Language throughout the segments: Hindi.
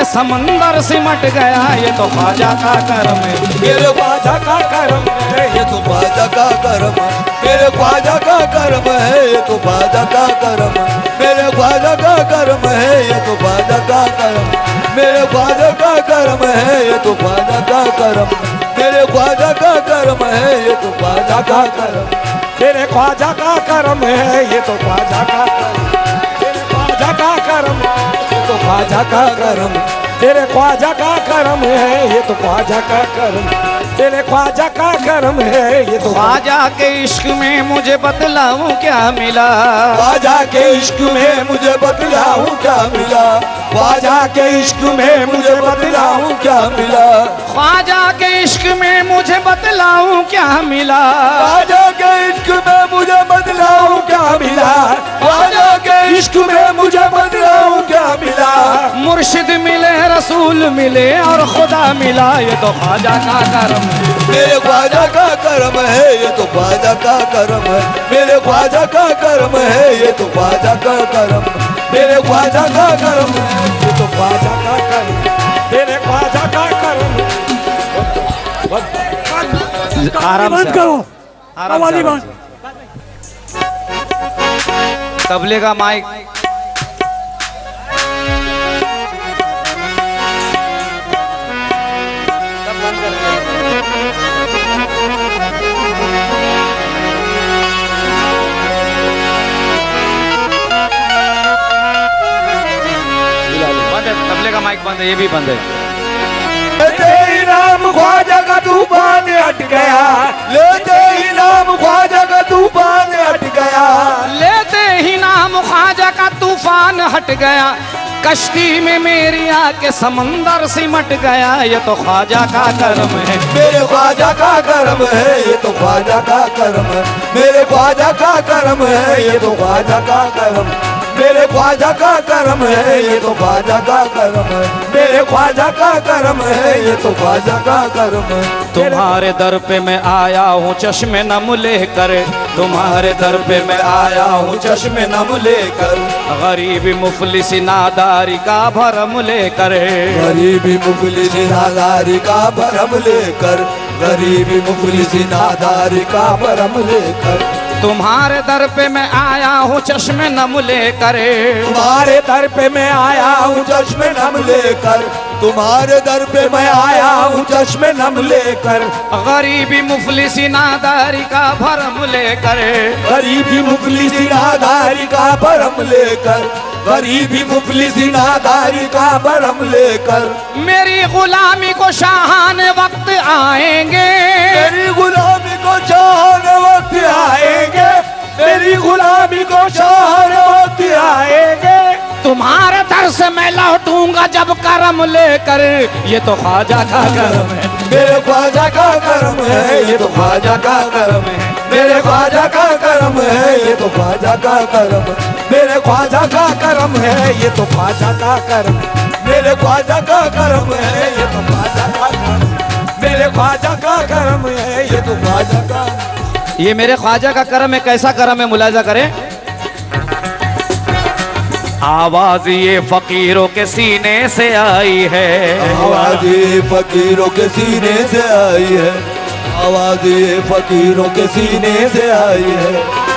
के समंदर सिमट गया, ये तो ख्वाजा का करम है, मेरे ख्वाजा का करम है, ये तो ख्वाजा का करम है, मेरे ख्वाजा का करम है, ये तो ख्वाजा का करम है, मेरे ख्वाजा का करम है, ये तो ख्वाजा का करम, मेरे ख्वाजा का करम है, ये तो ख्वाजा का करम, मेरे ख्वाजा का करम है, ये तो ख्वाजा का करम, तेरे ख्वाजा का करम है, ये तो ख्वाजा का करम, तेरे ख्वाजा का करम, ये तो ख्वाजा का करम, तेरे ख्वाजा का करम है, ये तो ख्वाजा का करम, तेरे ख्वाजा का करम है, ये तो ख्वाजा के इश्क में मुझे बतलाऊं क्या मिला, ख्वाजा के इश्क में मुझे बतलाऊं क्या मिला, ख्वाजा के इश्क में मुझे बतलाऊं क्या मिला, ख्वाजा के इश्क में मुझे बतलाऊं क्या मिला, ख्वाजा के इश्क में मुझे बतलाऊं क्या मिला, ख्वाजा के इश्क में मुझे बतलाऊं क्या मिला, मुर्शिद मिले रसूल मिले और खुदा मिला, ये तो ख्वाजा का करम है, मेरे ख्वाजा का करम है, ये तो ख्वाजा का करम है, मेरे ख्वाजा का करम है, ये तो ख्वाजा का करम, मेरे ख्वाजा का करम है, ये तो ख्वाजा का करम, तेरे ख्वाजा का करम। आराम से बंद करो, आराम कव्वाली से, बंद। तबले का माइक सब बंद कर दिया। बंद है, तबले का माइक बंद है, ये भी बंद है। लेते ही नाम ख्वाजा का तूफान हट गया, लेते ही नाम ख्वाजा का तूफान हट गया, लेते ही नाम ख्वाजा का तूफान हट गया, कश्ती में मेरी आके समंदर सिमट गया, ये तो ख्वाजा का करम है, मेरे ख्वाजा का करम है, ये तो ख्वाजा का करम है, मेरे ख्वाजा का करम है, ये तो ख्वाजा का करम, मेरे ख्वाजा का करम है, ये तो ख्वाजा का करम है, मेरे ख्वाजा का करम है, ये तो ख्वाजा का करम है, तुम्हारे दर पे मैं आया हूँ चश्मे नम लेकर, तुम्हारे दर पे मैं आया हूँ चश्मे नम लेकर, गरीबी मुफलिसी नादारी का भरम लेकर, गरीबी मुफलिसी नादारी का भरम लेकर, गरीबी मुफलिसी नादारी का भरम लेकर, तुम्हारे दर पे मैं आया हूँ चश्मे नम लेकर, तुम्हारे दर पे मैं आया हूँ चश्मे नम लेकर, तुम्हारे दर पे मैं आया हूँ चश्मे नम लेकर, गरीबी मुफलिसी नादारी का भरम लेकर, गरीबी मुफलिसी नादारी का भरम लेकर, गरीबी मुफलिसी नादारी का भरम लेकर, मेरी गुलामी को शाहाने वक्त आएंगे, मेरी गुलामी को चाहने वक्त आएंगे, मेरी गुलामी को चाहने वक्त आएंगे, तुम्हारे दर से मैं लौटूंगा जब करम लेकर, ये तो ख्वाजा का करम है, मेरे ख्वाजा का करम है, ये तो ख्वाजा का करम है, मेरे ख्वाजा का करम है, ये तो ख्वाजा का करम, मेरे ख्वाजा का करम है, ये तो ख्वाजा का करम, मेरे ख्वाजा का करम है, ये तो ख्वाजा का करम, मेरे ख्वाजा का करम है, ये तो ख्वाजा का, ये मेरे ख्वाजा का करम है। कैसा करम है, मुलाजा करें। आवाज ये फकीरों के सीने से आई है, आवाज ये फकीरों के सीने से आई है, आवाज ये फकीरों के सीने से आई है,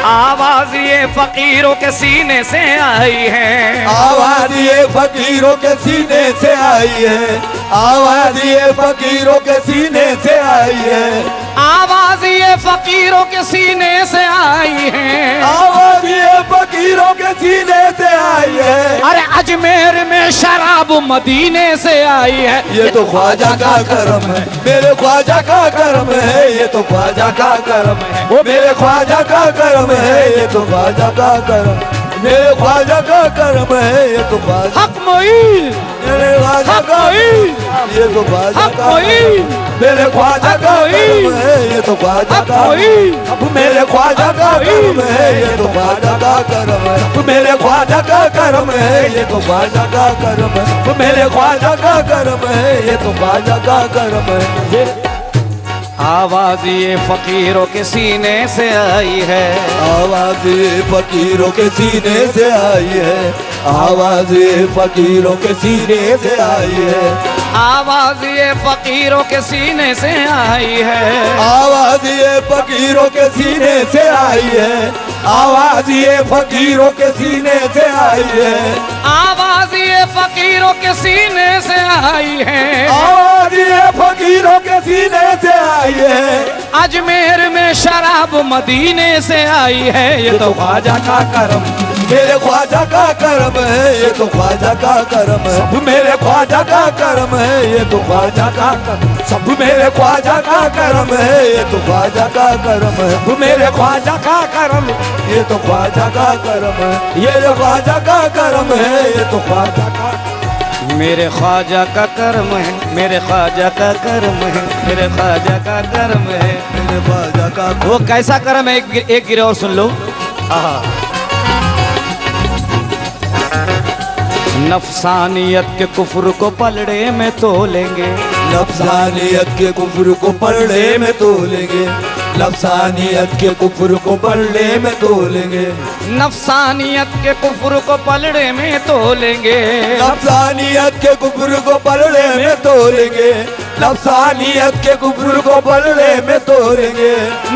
आवाज ये फकीरों के सीने से आई है, आवाज ये फकीरों के सीने से आई है, आवाज ये फकीरों के सीने से आई है, आवाज ये फकीरों के सीने से आई है, आवाज ये फकीरों के सीने से आई है, अरे अजमेर में शराब मदीने से आई है, ये तो ख्वाजा का करम है, मेरे ख्वाजा का करम है, ये तो ख्वाजा का करम है, वो मेरे ख्वाजा का करम है, ये तो ख्वाजा का करम, मेरे ख्वाजा का करम है, ये तो ख्वाजा, हक मोईन, मेरे ख्वाजा का, ये तो ख्वाजा हक का, मोईन, मेरे ख्वाजा का करम है, ये तो ख्वाजा का, अब मेरे ख्वाजा का करम है, ये तो ख्वाजा का करम है, अब मेरे ख्वाजा का करम है, ये तो ख्वाजा का करम है, अब मेरे ख्वाजा का करम है, ये तो ख्वाजा का करम है, आवाज ये फकीरों के सीने से आई है, आवाज ये फकीरों के सीने से आई है, आवाज ये फकीरों के सीने से आई है, आवाज ये फकीरों के सीने से आई है, आवाज ये फकीरों के सीने से आई है, आवाज ये फकीरों के सीने से आई है, आवाज ये फकीरों के सीने से आई है, आवाज ये फकीरों के सीने से आई है। अजमेर में शराब मदीने से आई है, ये तो ख्वाजा का करम, मेरे ख्वाजा का करम है, ये तो ख्वाजा का करम है, सब मेरे ख्वाजा का करम है, ये तो ख्वाजा का करम, सब मेरे ख्वाजा का करम है, ये तो ख्वाजा का करम है, सब मेरे ख्वाजा का करम, ये तो ख्वाजा का करम है, ये तो ख्वाजा का करम है, ये तो ख्वाजा का, मेरे ख्वाजा का करम है, मेरे ख्वाजा का करम है, मेरे ख्वाजा का करम है। मेरे ख्वाजा का वो कैसा करम है, एक गिरे और सुन लो। नफसानियत के कुफ्र को पलड़े में तोलेंगे, नफसानियत के कुफ्र को पलड़े में तोलेंगे, नफसानियत के कुफ्र को पलड़े में तोलेंगे, नफसानियत के कुफ्र को पलड़े में तोलेंगे, नफसानियत के कुफ्र को पलड़े में तोलेंगे, नफसानियत के कुफ्र को पलड़े में तोलेंगे,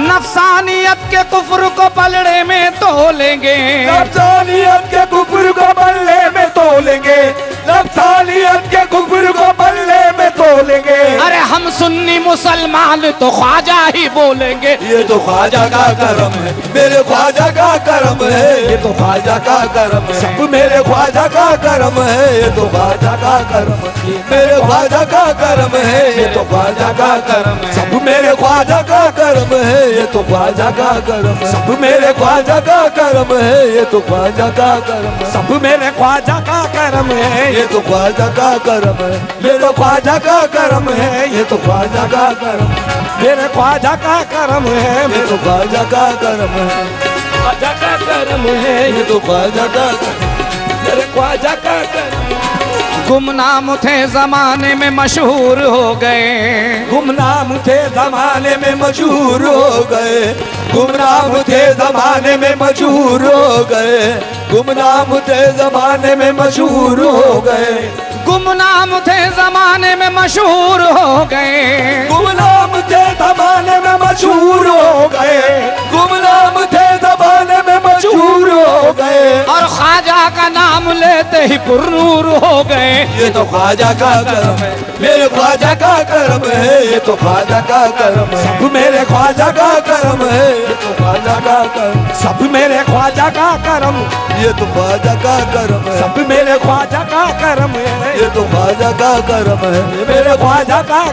नफसानियत के कुफ्र को पलड़े में तोलेंगे, नफसानियत के कुफ्र को पलड़े में तोलेंगे, नफसानियत के कुफ्र को पलड़े में तोलेंगे। अरे हम सुन्नी मुसलमान तो ख्वाजा ही बोलेंगे, ये तो ख्वाजा का करम है, मेरे ख्वाजा का करम है, ये तो ख्वाजा का करम है, सब मेरे ख्वाजा का करम है, ये तो ख्वाजा का करम है, मेरे ख्वाजा का करम है, ये तो ख्वाजा का करम है, सब मेरे ख्वाजा का करम है, ये तो ख्वाजा का करम है, सब मेरे ख्वाजा का करम है, ये तो ख्वाजा का करम है, सब मेरे ख्वाजा का करम है, ये तो ख्वाजा का करम है, ये तो ख्वाजा का करम है, ये तो ख्वाजा का करम है, मेरे ख्वाजा का करम है, ये तो ख्वाजा का करम है, ख्वाजा का करम है, ये तो ख्वाजा का करम है। मेरे ख्वाजा का करम, गुमनाम थे जमाने में मशहूर हो गए, गुमनाम थे जमाने में मशहूर हो गए, गुमनाम थे जमाने में मशहूर हो गए, गुमनाम थे जमाने में मशहूर हो गए, गुमनाम थे जमाने में मशहूर हो गए, गुमनाम थे जमाने में मशहूर हो गए, गुमनाम थे जमाने में मशहूर हो गए, और ख्वाजा का नाम लेते ही पुरनूर हो गए। ये तो ख्वाजा का करम है, मेरे ख्वाजा का करम है, ये तो ख्वाजा का करम है, सब मेरे ख्वाजा का करम है, ये तो ख्वाजा का करम, सब मेरे ख्वाजा का करम, ये तो ख्वाजा का करम है, सब मेरे ख्वाजा का करम है, ये तो ख्वाजा का करम है, मेरे ख्वाजा का,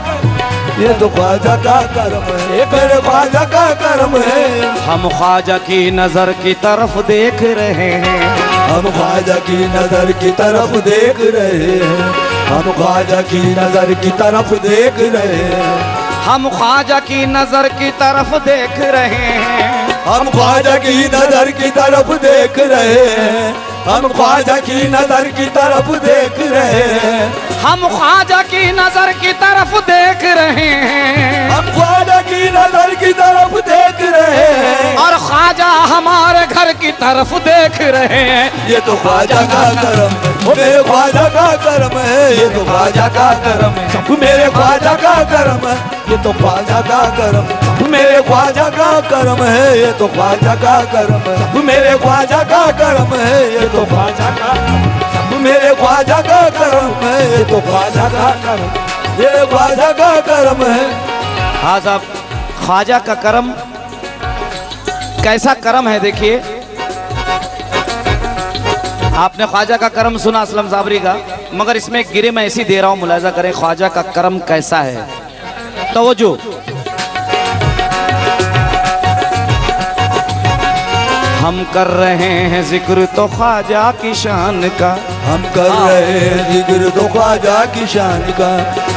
ये तो ख्वाजा का करम है, मेरे ख्वाजा का करम है। हम ख्वाजा की नजर की तरफ देख रहे हैं, हम ख्वाजा की नजर की तरफ देख रहे हैं, हम ख्वाजा की नजर की तरफ देख रहे हैं, हम ख्वाजा की नजर की तरफ देख रहे हैं, हम ख्वाजा की नजर की तरफ देख रहे हैं, हम ख्वाजा की नजर की तरफ देख रहे हैं, हम ख्वाजा की नजर की तरफ देख रहे हैं, हम ख्वाजा की नजर की तरफ देख रहे हैं, और ख्वाजा हमारे घर की तरफ देख रहे हैं। ये तो ख्वाजा का करम है, मेरे ख्वाजा का करम है, ये तो ख्वाजा का करम है, सब मेरे ख्वाजा का करम है, ये तो ख्वाजा का करम है, मेरे ख्वाजा का करम है, ये तो ख्वाजा का करम है, मेरे ख्वाजा का करम है, ये तो ख्वाजा का, मेरे ख्वाजा का करम है, ये तो ख्वाजा का करम, ये ख्वाजा का करम है। हाँ साहब, ख्वाजा का करम कैसा करम है देखिए। आपने ख्वाजा का करम सुना असलम साबरी का, मगर इसमें एक गिरे मैं ऐसी दे रहा हूं, मुलाजा करें ख्वाजा का करम कैसा है। तवज्जो, हम कर रहे हैं जिक्र तो ख्वाजा की शान का, हम कर रहे हैं जिक्र तो ख्वाजा की शान का,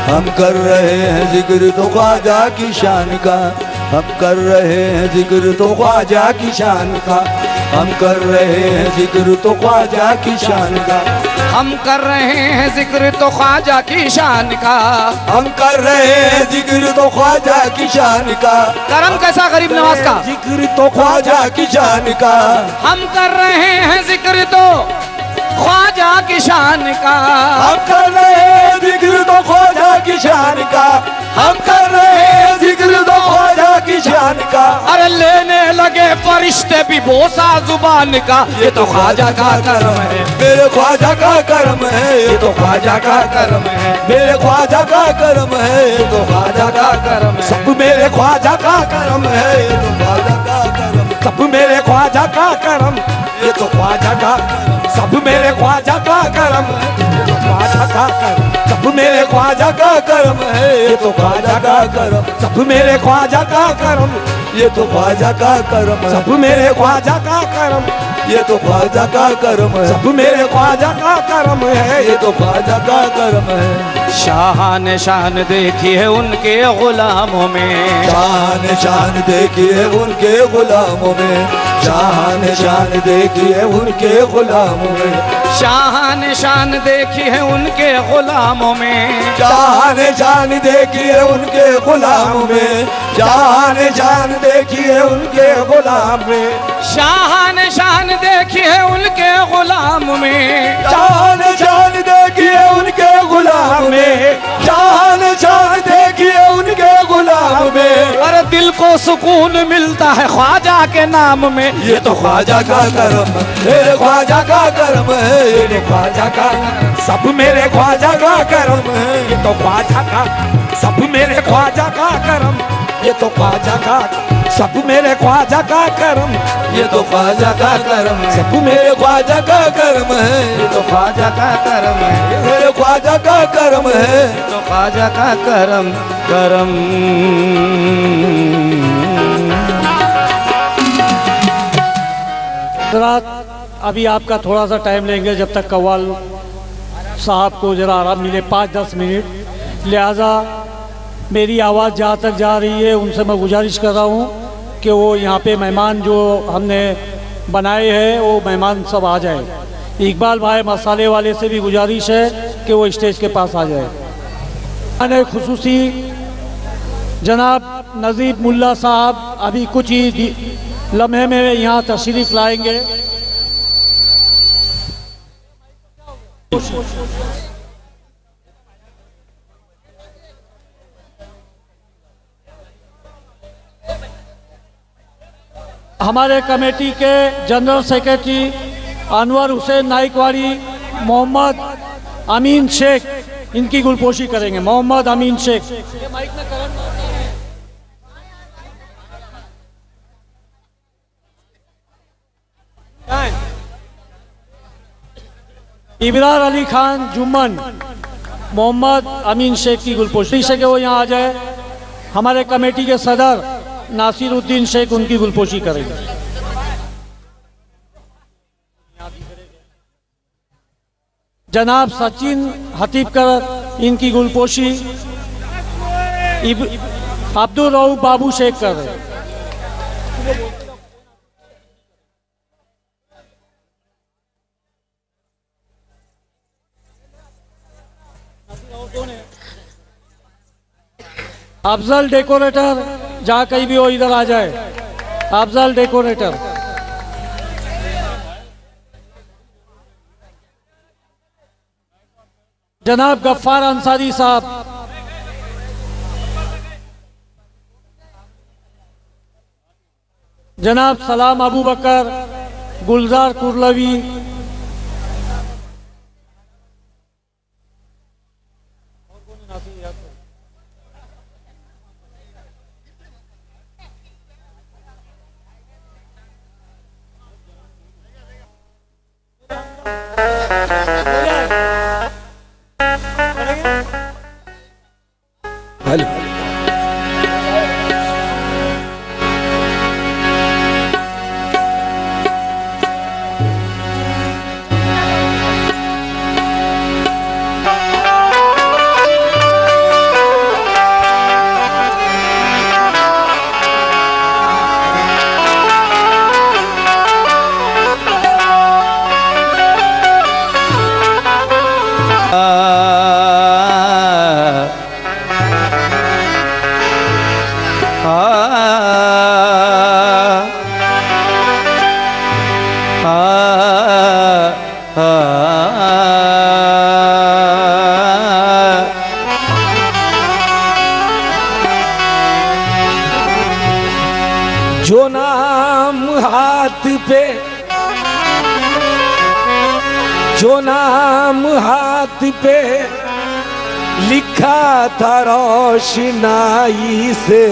हम कर रहे हैं जिक्र तो ख्वाजा की शान का, हम कर रहे हैं जिक्र तो ख्वाजा की शान का, हम कर रहे हैं जिक्र तो ख्वाजा की शान का, हम कर रहे हैं जिक्र तो ख्वाजा की शान का, हम कर रहे हैं जिक्र तो ख्वाजा की शान का, करम कैसा गरीब नवाज का, जिक्र तो ख्वाजा की शान का, हम कर रहे हैं जिक्र तो ख्वाजा की शान का, हम कर रहे हैं जिक्र तो ख्वाजा की शान का, हम कर रहे हैं जिक्र तो ख्वाजा की शान का। अरे लेने लगे फरिश्ते भी बोसा जुबान का, ये तो ख्वाजा का करम है, मेरे ख्वाजा का करम है, ये तो ख्वाजा का करम है, मेरे ख्वाजा का करम है, ये तो ख्वाजा का करम है। सब मेरे ख्वाजा का करम है, ये तो ख्वाजा का करम, सब मेरे ख्वाजा का करम, ये तो ख्वाजा का, सब मेरे ख्वाजा का करम, ये तो ख्वाजा का करम, सब मेरे ख्वाजा का करम है, ये तो ख्वाजा का करम, सब मेरे ख्वाजा का करम, ये तो ख्वाजा का करम है, सब मेरे ख्वाजा का करम, ये तो ख्वाजा का करम है, सब मेरे ख्वाजा का करम है, ये तो ख्वाजा का करम है। शान शान देखी है उनके गुलामों में, शान शान देखिए उनके गुलामों में, शान शान देखिए उनके गुलामों में, शान शान देखी है उनके गुलामों में, शान शान देखिए उनके गुलामों में, शान शान देखिए उनके गुलाम में, शान शान देखी है उनके गुलाम में, शान शान देखिए उनके गुलाम में, शान शान देखिए उनके गुलाम में। अरे दिल को सुकून मिलता है ख्वाजा के नाम में, ये तो ख्वाजा का करम, मेरे ख्वाजा का करम है, मेरे ख्वाजा का, सब मेरे ख्वाजा का करम है, ये तो ख्वाजा का, सब मेरे ख्वाजा का करम, ये तो ख्वाजा का, सब मेरे ख्वाजा का करम, ये तो ख्वाजा का करम है, सब मेरे ख्वाजा का करम है, ये तो ख्वाजा का करम है, मेरे ख्वाजा का करम है, ये तो ख्वाजा का करम करम। हज़रात अभी आपका थोड़ा सा टाइम लेंगे जब तक कव्वाल साहब को ज़रा आराम मिले 5-10 मिनट, लिहाजा मेरी आवाज़ जहाँ तक जा रही है उनसे मैं गुजारिश कर रहा हूँ कि वो यहाँ पे मेहमान जो हमने बनाए हैं वो मेहमान सब आ जाए। इकबाल भाई मसाले वाले से भी गुजारिश है कि वो स्टेज के पास आ जाए। मैंने खुसूसी जनाब नजीब मुल्ला साहब अभी कुछ ही लम्हे में यहाँ तशरीफ़ लाएंगे। हमारे कमेटी के जनरल सेक्रेटरी अनवर हुसैन नाइकवाड़ी मोहम्मद अमीन शेख इनकी गुलपोशी करेंगे। मोहम्मद अमीन शेख। इब्रार अली खान जुम्मन मोहम्मद अमीन शेख की गुलपोशी से कि वो यहाँ आ जाए। हमारे कमेटी के सदर नासिरुद्दीन शेख उनकी गुलपोशी करेंगे। जनाब सचिन हतीबकर इनकी गुलपोशी अब्दुल रऊफ बाबू शेख कर रहे हैं। अफजल डेकोरेटर जहाँ कहीं भी हो इधर आ जाए। अफजल डेकोरेटर। जनाब गफ्फार अंसारी साहब। जनाब सलाम अबू बकर गुलजार कुरलवी। जो नाम हाथ पे, जो नाम हाथ पे लिखा था रोशनाई से,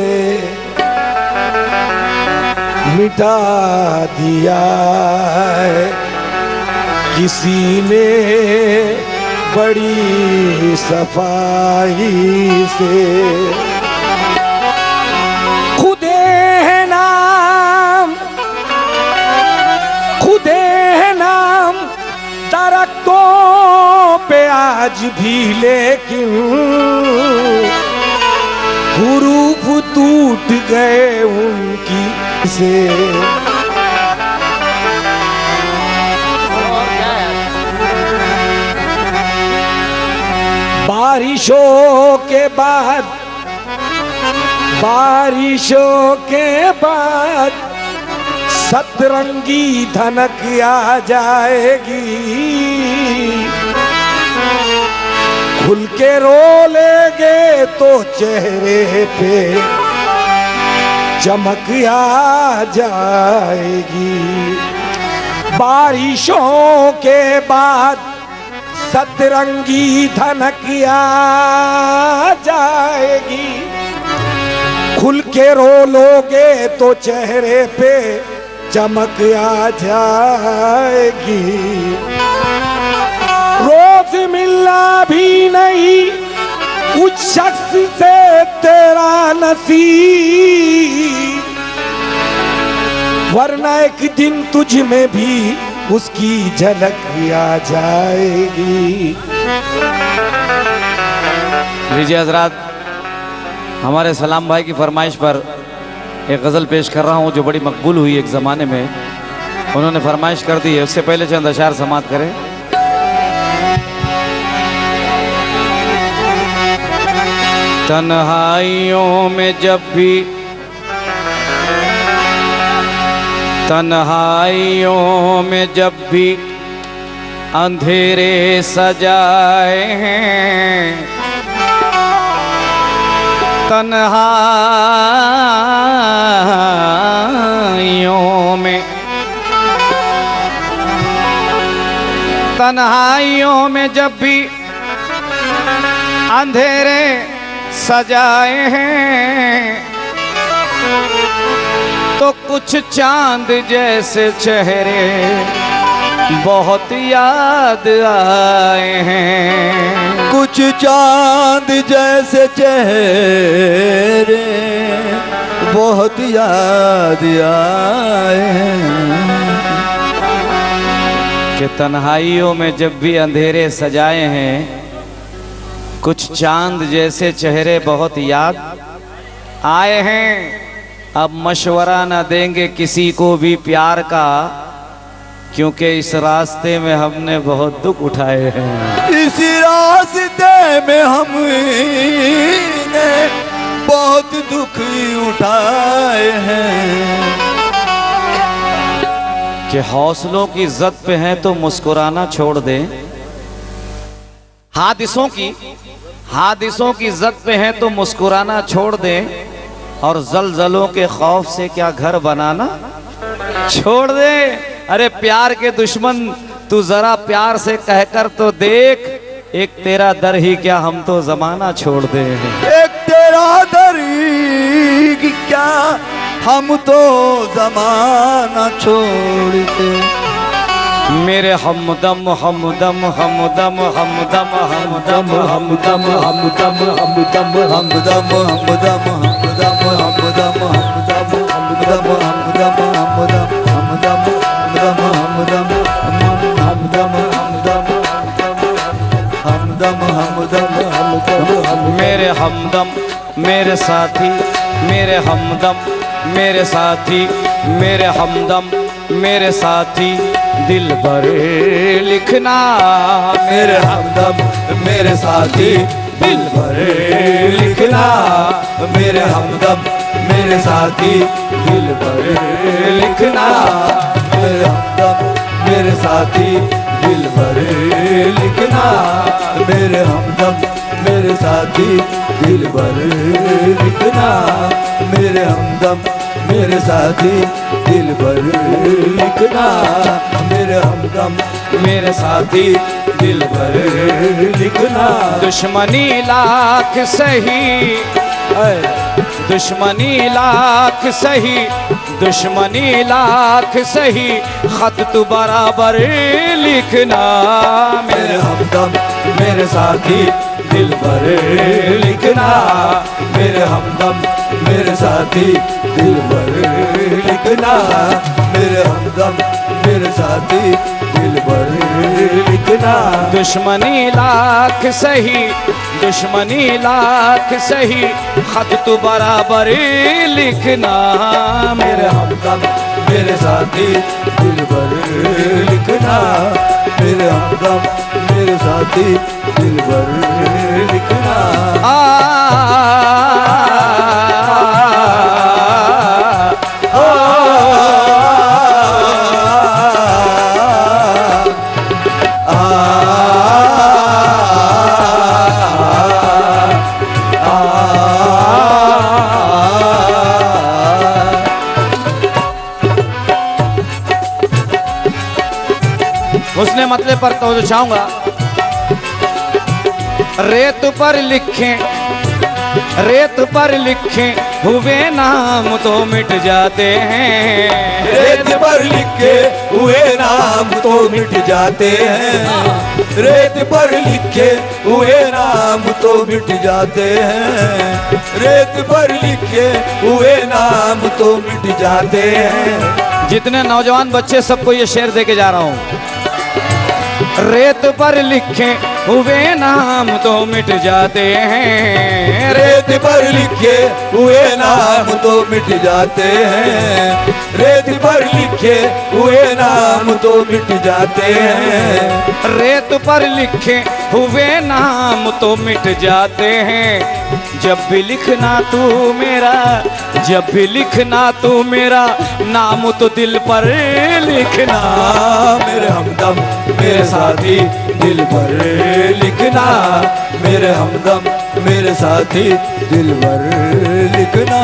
मिटा दिया है किसी ने बड़ी सफाई से। खुदे है नाम, खुदे है नाम दरख्तों पे आज भी, लेकिन हुरूफ टूट गए उनकी से। बारिशों के बाद, बारिशों के बाद सतरंगी धनक आ जाएगी, खुल के रो लेंगे तो चेहरे पे चमक आ जाएगी। बारिशों के बाद सतरंगी धनक आ जाएगी, खुल के रो लोगे तो चेहरे पे चमक आ जाएगी। रोज मिलना भी नहीं उस शख्स से तेरा नसीब, वरना एक दिन तुझ में भी उसकी झलक आ जाएगी। लीजिए हजरात, हमारे सलाम भाई की फरमाइश पर एक गज़ल पेश कर रहा हूँ जो बड़ी मकबूल हुई एक ज़माने में, उन्होंने फरमाइश कर दी है। उससे पहले चंद अशार समात करें। तन्हाइयों में जब भी, तन्हाइयों में जब भी अंधेरे सजाए हैं, तन्हाइयों में, तन्हाइयों में जब भी अंधेरे सजाए हैं, तो कुछ चांद जैसे चेहरे बहुत याद आए हैं। कुछ चांद जैसे चेहरे बहुत याद आए हैं। कि तन्हाइयों में जब भी अंधेरे सजाए हैं, कुछ चांद जैसे चेहरे बहुत याद आए हैं। अब मशवरा न देंगे किसी को भी प्यार का, क्योंकि इस रास्ते में हमने बहुत दुख उठाए हैं। इस रास्ते में हमने बहुत दुख उठाए हैं। कि हौसलों की इज्जत पे हैं तो मुस्कुराना छोड़ दें, हादिसों की इज्जत पे हैं तो मुस्कुराना छोड़ दें, और जलजलों के खौफ से क्या घर बनाना छोड़ दे। अरे प्यार के दुश्मन तू जरा प्यार से कहकर तो देख, एक तेरा दर ही क्या हम तो जमाना छोड़ दे। एक तेरा दर ही क्या हम तो जमाना छोड़ दे। मेरे हमदम हमदम हमदम हमदम हमदम हमदम हमदम हमदम हमदम हमदम हमदम हमदम हमदम हमदम हमदम। मेरे हमदम मेरे साथी, मेरे हमदम मेरे साथी, मेरे हमदम मेरे साथी, दिल भरे लिखना। मेरे हमदम मेरे साथी, दिल भरे लिखना। मेरे हमदम मेरे साथी, दिल भरे लिखना। मेरे हमदम मेरे साथी, दिल भरे लिखना। मेरे हमदम मेरे साथी, दिल भरे लिखना। मेरे हमदम मेरे साथी दिल भर लिखना, मेरे हमदम मेरे साथी दिल भर लिखना। दुश्मनी लाख सही, दुश्मनी लाख सही, दुश्मनी लाख सही, खत तू बराबर लिखना। मेरे हमदम मेरे साथी दिल भर लिखना, मेरे हमदम मेरे साथी दिल भर लिखना, मेरे हमदम मेरे साथी दिल भर लिखना। दुश्मनी लाख सही, दुश्मनी लाख सही, खत तू बराबर लिखना। मेरे हमदम मेरे साथी दिल भर लिखना, मेरे हमदम मेरे साथी दिल भर लिखना। उसने मतलब पर तो चाहूंगा, रेत पर लिखे, रेत पर लिखे हुए नाम तो मिट जाते हैं। रेत पर लिखे हुए नाम तो मिट जाते हैं, रेत पर लिखे हुए नाम तो मिट जाते हैं, रेत पर लिखे हुए नाम तो मिट जाते हैं। जितने नौजवान बच्चे सबको ये शेर दे के जा रहा हूँ। रेत पर लिखे हुए नाम तो मिट जाते हैं, रेत पर लिखे हुए नाम तो मिट जाते हैं, रेत पर लिखे हुए नाम तो मिट जाते हैं, रेत पर लिखे हुए नाम तो मिट जाते हैं। जब भी लिखना तू मेरा, जब भी लिखना तू मेरा, नाम तो दिल पर लिखना। मेरे हमदम मेरे साथी दिल भर लिखना, मेरे हमदम मेरे साथी दिल भर लिखना,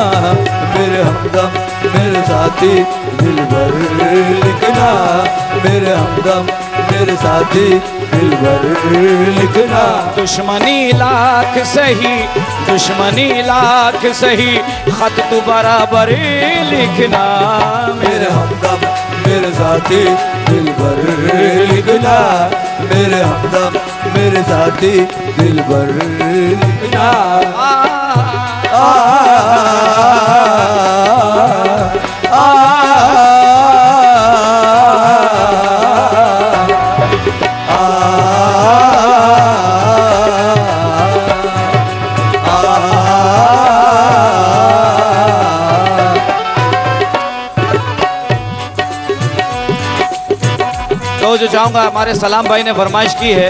मेरे हमदम मेरे साथी दिल भर लिखना, मेरे हमदम मेरे साथी दिल भर लिखना। दुश्मनी लाख सही, दुश्मनी लाख सही, खत तू बराबर लिखना। मेरे हमदम मेरे साथी दिल भर लिखना, मेरे हमदम मेरे साथी दिल भर लिखना। तो जो चाहूंगा, हमारे सलाम भाई ने फरमाइश की है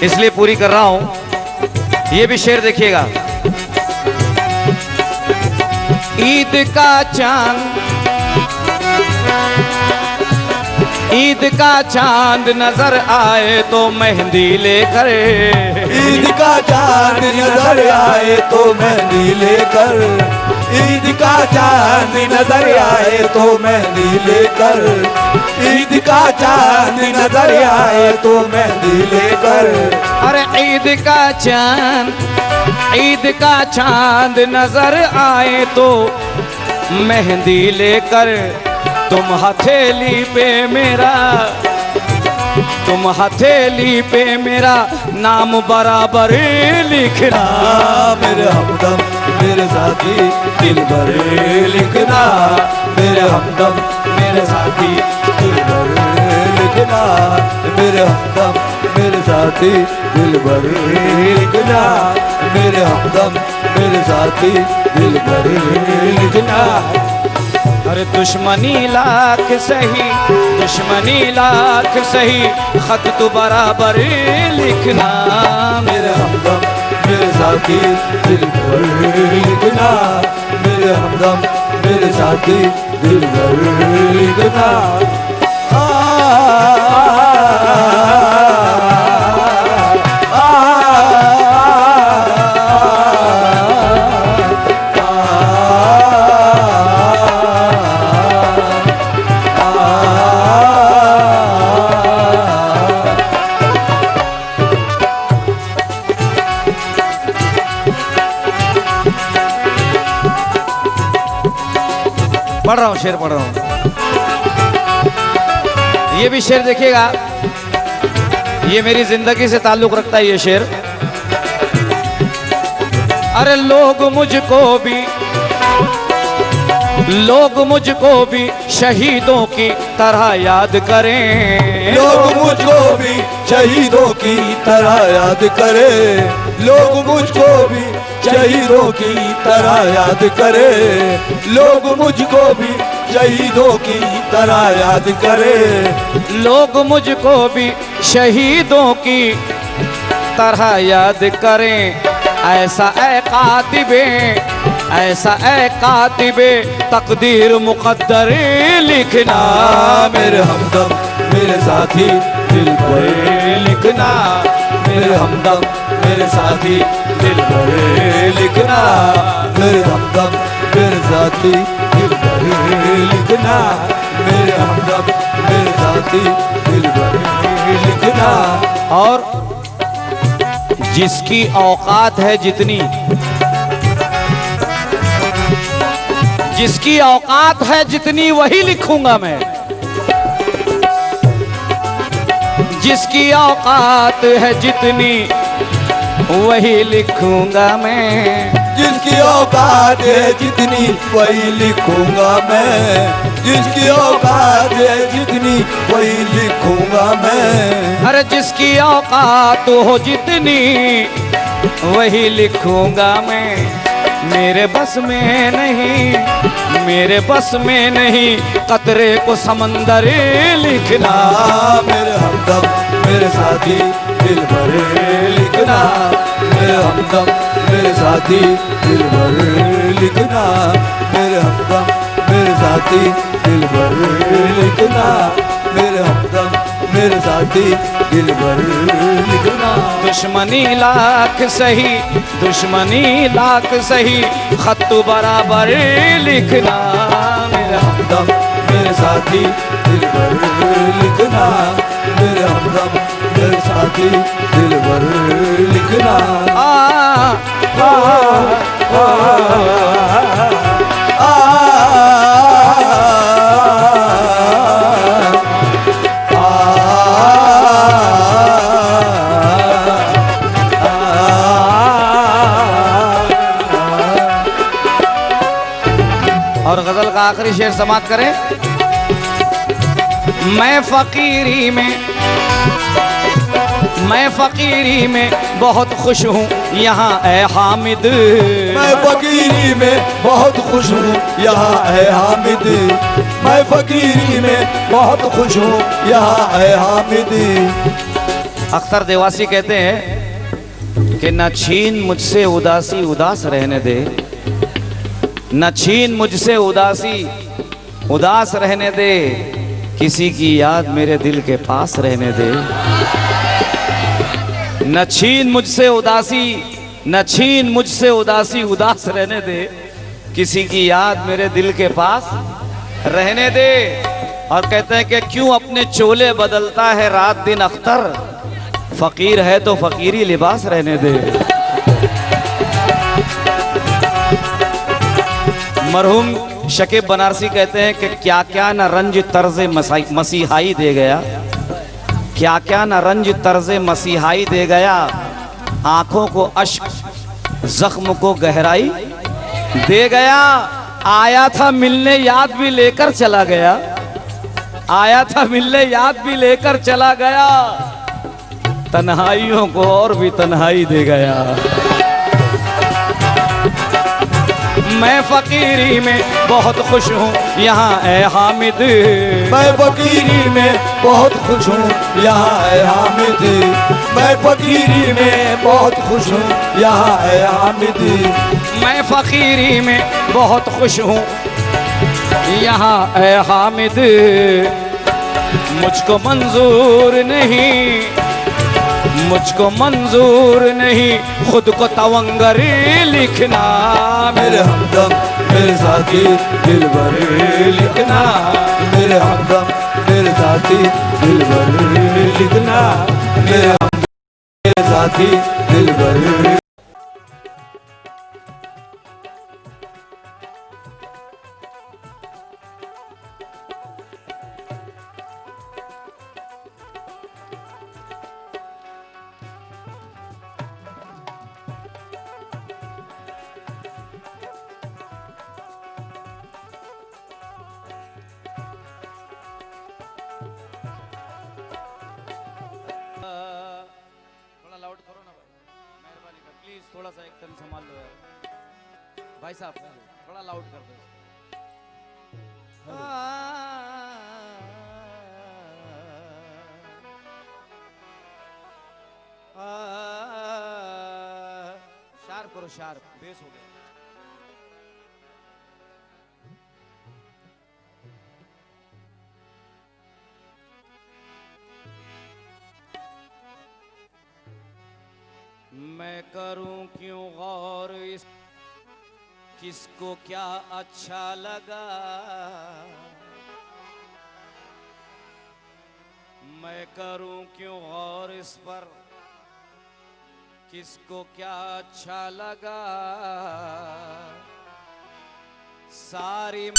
इसलिए पूरी कर रहा हूं। ये भी शेर देखिएगा। ईद का चांद, ईद का चांद नजर आए तो मेहंदी लेकर, ईद का चांद नजर आए तो मेहंदी लेकर, ईद का चांद नजर आए तो मेहंदी लेकर, ईद का चांद नजर आए तो मेहंदी लेकर। अरे ईद का चांद, ईद का चांद नजर आए तो मेहंदी लेकर, तुम हथेली पे मेरा, तुम हथेली पे मेरा नाम बराबर लिखना। मेरे हमदम मेरे साथी दिल भर लिखना, मेरे हमदम मेरे साथी दिल भर लिखना, मेरे हमदम मेरे साथी दिल भर लिखना, मेरे हमदम मेरे साथी दिल भर लिखना। अरे दुश्मनी लाख सही, दुश्मनी लाख सही, खत तू बराबर लिखना। मेरे हमदम मेरे साथी दिल भर लिखना, मेरे हमदम मेरे साथी दिल भर लिखना। पढ़ रहा हूँ, शेर पढ़ रहा हूँ। ये भी शेर देखिएगा, ये मेरी जिंदगी से ताल्लुक रखता है ये शेर। अरे लोग मुझको भी शहीदों की तरह याद करें। लोग मुझको भी शहीदों की तरह याद करें। लोग मुझको भी शहीदों की तरह याद करें। लोग मुझको भी शहीदों की तरह याद करें। लोग मुझको भी शहीदों की तरह याद करें। ऐसा ऐ कातिबे तकदीर मुकद्दर लिखना। मेरे हमदम मेरे साथी दिल पर लिखना। मेरे हमदम मेरे साथी दिल पर लिखना। मेरे हमदम मेरे साथी दिल पर लिखना। मेरे हमदम मेरे साथी दिल पर लिखना। और जिसकी औकात है जितनी, जिसकी औकात है जितनी वही लिखूंगा मैं। जिसकी औकात है जितनी वही लिखूंगा मैं। जिसकी औकात है जितनी वही लिखूंगा मैं। जिसकी औकात है जितनी वही लिखूंगा मैं। अरे जिसकी औकात हो जितनी वही लिखूंगा मैं। मेरे बस में नहीं कतरे को समंदर लिखना। मेरे हमदम मेरे साथी दिल भर लिखना। मेरे हमदम मेरे साथी दिल भर लिखना। मेरे हमदम मेरे साथी दिल भर लिखना। मेरे हमदम मेरे साथी दिल भर लिखना। दुश्मनी लाख सही खत बराबर लिखना। मेरे हमदम मेरे साथी दिल भर लिखना। मेरे हमदम मेरे साथी दिल भर लिखना। और गजल का आखिरी शेर समाप्त करें। मैं फकीरी में बहुत खुश हूँ यहाँ ऐ हामिद। मैं फकीरी में बहुत खुश हूँ यहाँ ऐ हामिद। मैं फकीरी में बहुत खुश हूँ यहाँ ऐ हामिद। अख्तर देवासी कहते हैं कि न छीन मुझसे उदासी उदास रहने दे। न छीन मुझसे उदासी उदास रहने दे। किसी की याद मेरे दिल के पास रहने दे। न छीन मुझसे उदासी उदास रहने दे। किसी की याद मेरे दिल के पास रहने दे। और कहते हैं कि क्यों अपने चोले बदलता है रात दिन अख्तर। फकीर है तो फकीरी लिबास रहने दे। मरहूम शकीब बनारसी कहते हैं कि क्या क्या न रंज तर्ज मसीहाई दे गया। क्या क्या न रंज तर्ज मसीहाई दे गया। आंखों को अश्क जख्म को गहराई दे गया। आया था मिलने याद भी लेकर चला गया। आया था मिलने याद भी लेकर चला गया। तन्हाइयों को और भी तन्हाई दे गया। मैं फकीरी में बहुत खुश हूँ यहाँ ऐ हामिद। मैं फकीरी में बहुत खुश हूँ यहाँ ऐ हामिद। मैं फकीरी में बहुत खुश हूँ यहाँ ऐ हामिद। मैं फकीरी में बहुत खुश हूँ यहाँ ऐ हामिद। मुझको मंजूर नहीं खुद को तवंगर लिखना। मेरे हमदम मेरे साथी दिल भर लिखना। मेरे हमदम मेरे साथी दिल भर लिखना। मेरे हमदम मेरे साथी दिल भर थोड़ा सा एक टन संभाल लो यार भाई साहब, थोड़ा लाउड कर दो शार्प करो, शार्प बेस हो गया। मैं करूं क्यों गौर इस किसको क्या अच्छा लगा, मैं करूं क्यों गौर इस पर किसको क्या अच्छा लगा। सारी